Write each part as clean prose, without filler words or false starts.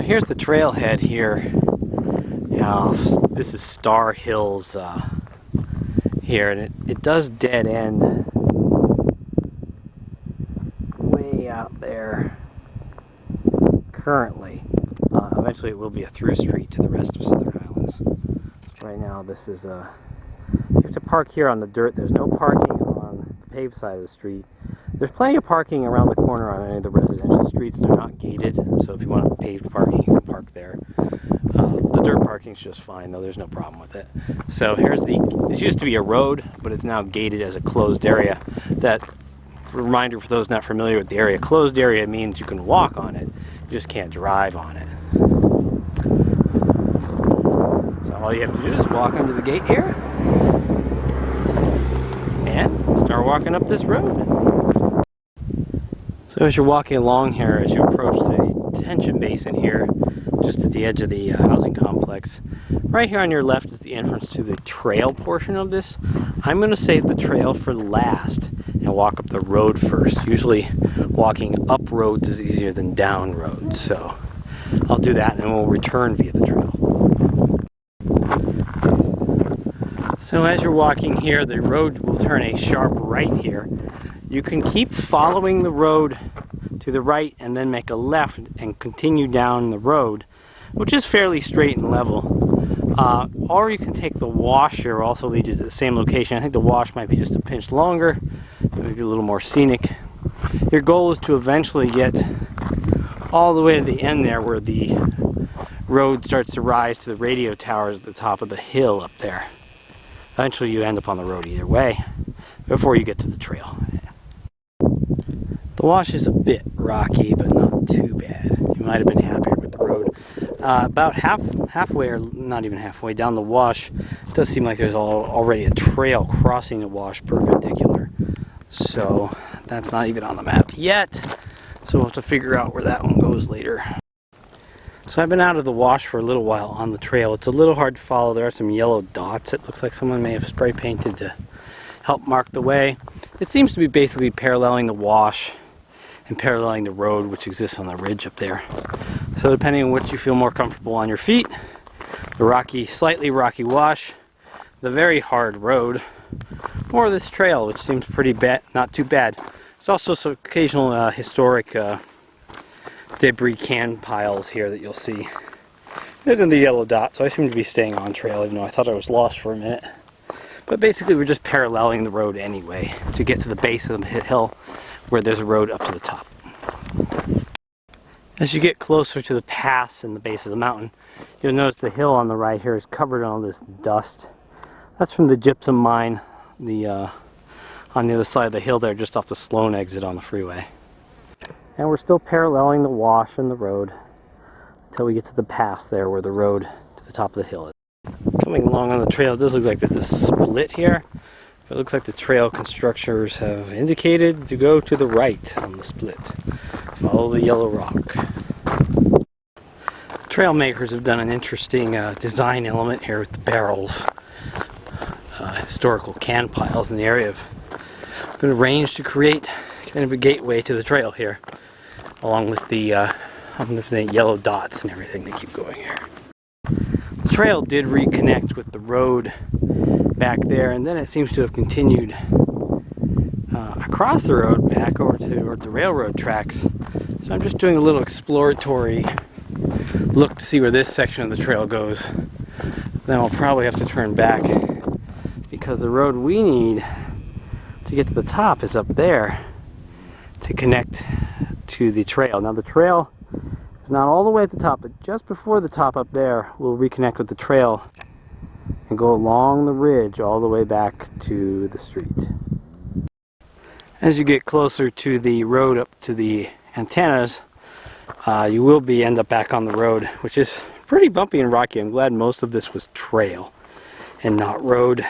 So here's the trailhead here. This is Star Hills here, and it does dead end way out there currently. Eventually it will be a through street to the rest of Southern Highlands. Right now this is you have to park here on the dirt. There's no parking on the paved side of the street. There's plenty of parking around the corner on any of the residential streets. They're not gated, so if you want paved parking, you can park there. The dirt parking is just fine, though. There's no problem with it. So here's this used to be a road, but it's now gated as a closed area. That reminder for those not familiar with the area: closed area means you can walk on it, you just can't drive on it. So all you have to do is walk under the gate here and start walking up this road. So as you're walking along here, as you approach the detention basin here, just at the edge of the housing complex, right here on your left is the entrance to the trail portion of this. I'm going to save the trail for last and walk up the road first. Usually walking up roads is easier than down roads, so I'll do that and then we'll return via the trail. So as you're walking here, the road will turn a sharp right here. You can keep following the road to the right and then make a left and continue down the road, which is fairly straight and level. Or you can take the wash here, also lead you to the same location. I think the wash might be just a pinch longer, maybe a little more scenic. Your goal is to eventually get all the way to the end there where the road starts to rise to the radio towers at the top of the hill up there. Eventually you end up on the road either way before you get to the trail. The wash is a bit rocky, but not too bad. You might have been happier with the road. About halfway, or not even halfway, down the wash, it does seem like there's already a trail crossing the wash perpendicular. So that's not even on the map yet. So we'll have to figure out where that one goes later. So I've been out of the wash for a little while on the trail. It's a little hard to follow. There are some yellow dots. It looks like someone may have spray painted to help mark the way. It seems to be basically paralleling the wash and paralleling the road which exists on the ridge up there. So depending on what you feel more comfortable on your feet, the slightly rocky wash, the very hard road, or this trail which seems pretty bad, not too bad. There's also some occasional historic debris can piles here that you'll see. There's the yellow dot, so I seem to be staying on trail even though I thought I was lost for a minute. But basically we're just paralleling the road anyway to get to the base of the hill where there's a road up to the top. As you get closer to the pass in the base of the mountain, you'll notice the hill on the right here is covered in all this dust. That's from the gypsum mine on the other side of the hill there, just off the Sloan exit on the freeway. And we're still paralleling the wash and the road until we get to the pass there where the road to the top of the hill is. Coming along on the trail, it does look like there's a split here. It looks like the trail constructors have indicated to go to the right on the split. Follow the yellow rock. Trail makers have done an interesting design element here with the barrels. Historical can piles in the area have been arranged to create kind of a gateway to the trail here, along with the yellow dots and everything that keep going here. The trail did reconnect with the road back there, and then it seems to have continued across the road back over to the railroad tracks. So I'm just doing a little exploratory look to see where this section of the trail goes. Then I'll probably have to turn back because the road we need to get to the top is up there to connect to the trail. Now the trail is not all the way at the top, but just before the top up there we'll reconnect with the trail and go along the ridge all the way back to the street. As you get closer to the road up to the antennas, you will end up back on the road, which is pretty bumpy and rocky. I'm glad most of this was trail and not road.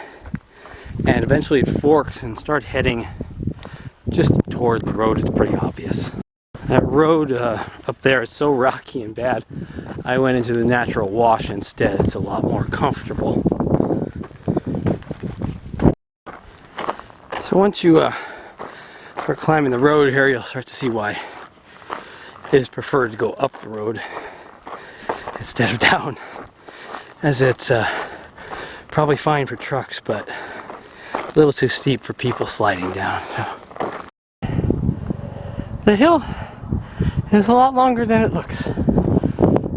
And eventually it forks and starts heading just toward the road. It's pretty obvious. That road up there is so rocky and bad. I went into the natural wash instead. It's a lot more comfortable. So once you start climbing the road here, you'll start to see why it is preferred to go up the road. instead of down, as it's probably fine for trucks, but a little too steep for people sliding down. So. The hill is a lot longer than it looks,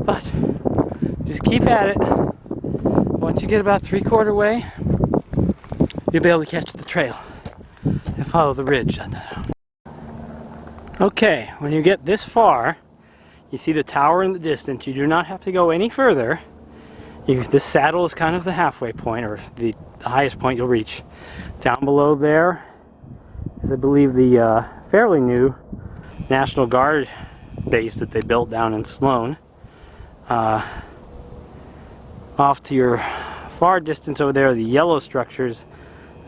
but just keep at it. Once you get about 3/4 way, you'll be able to catch the trail and follow the ridge. Okay, when you get this far, you see the tower in the distance. You do not have to go any further. This saddle is kind of the halfway point, or the highest point you'll reach. Down below there is, I believe, the fairly new National Guard base that they built down in Sloan. Off to your far distance over there, the yellow structures,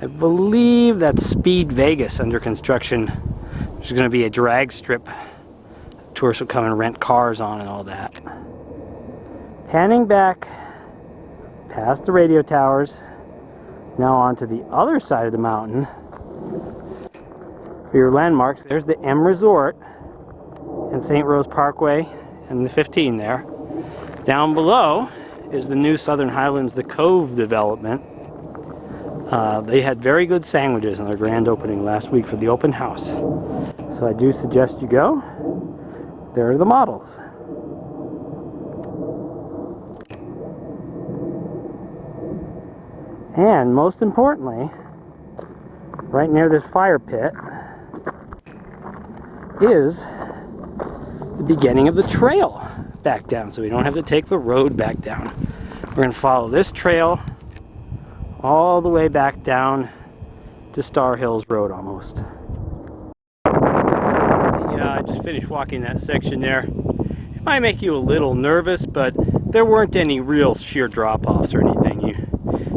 I believe that's Speed Vegas under construction. There's going to be a drag strip. Tourists will come and rent cars on and all that. Panning back past the radio towers, now onto the other side of the mountain. For your landmarks, there's the M Resort and St. Rose Parkway and the 15 there. Down below is the new Southern Highlands, the Cove development. They had very good sandwiches on their grand opening last week for the open house. So I do suggest you go. There are the models. And most importantly, right near this fire pit is the beginning of the trail back down, so we don't have to take the road back down. We're going to follow this trail all the way back down to Star Hills Road almost. Yeah, I just finished walking that section there. It might make you a little nervous, but there weren't any real sheer drop-offs or anything. You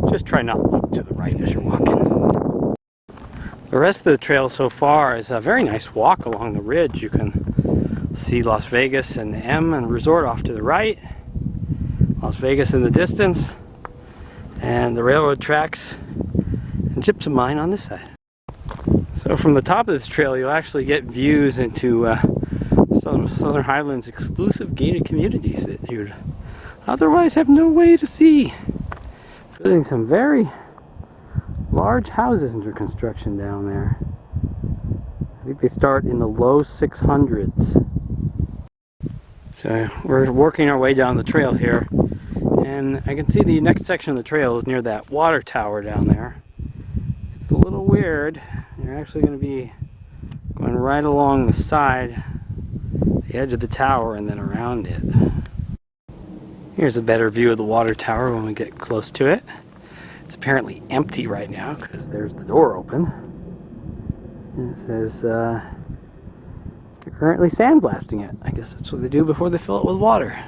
just try not to look to the right as you're walking. The rest of the trail so far is a very nice walk along the ridge. You can see Las Vegas and the M and Resort off to the right, Las Vegas in the distance, and the railroad tracks and gypsum mine on this side. So from the top of this trail, you'll actually get views into Southern Highlands exclusive gated communities that you'd otherwise have no way to see. Including some very large houses under construction down there. I think they start in the low 600s. So we're working our way down the trail here, and I can see the next section of the trail is near that water tower down there. It's a little weird. You're actually going to be going right along the side, the edge of the tower, and then around it. Here's a better view of the water tower when we get close to it. It's apparently empty right now because there's the door open. And it says they're currently sandblasting it. I guess that's what they do before they fill it with water.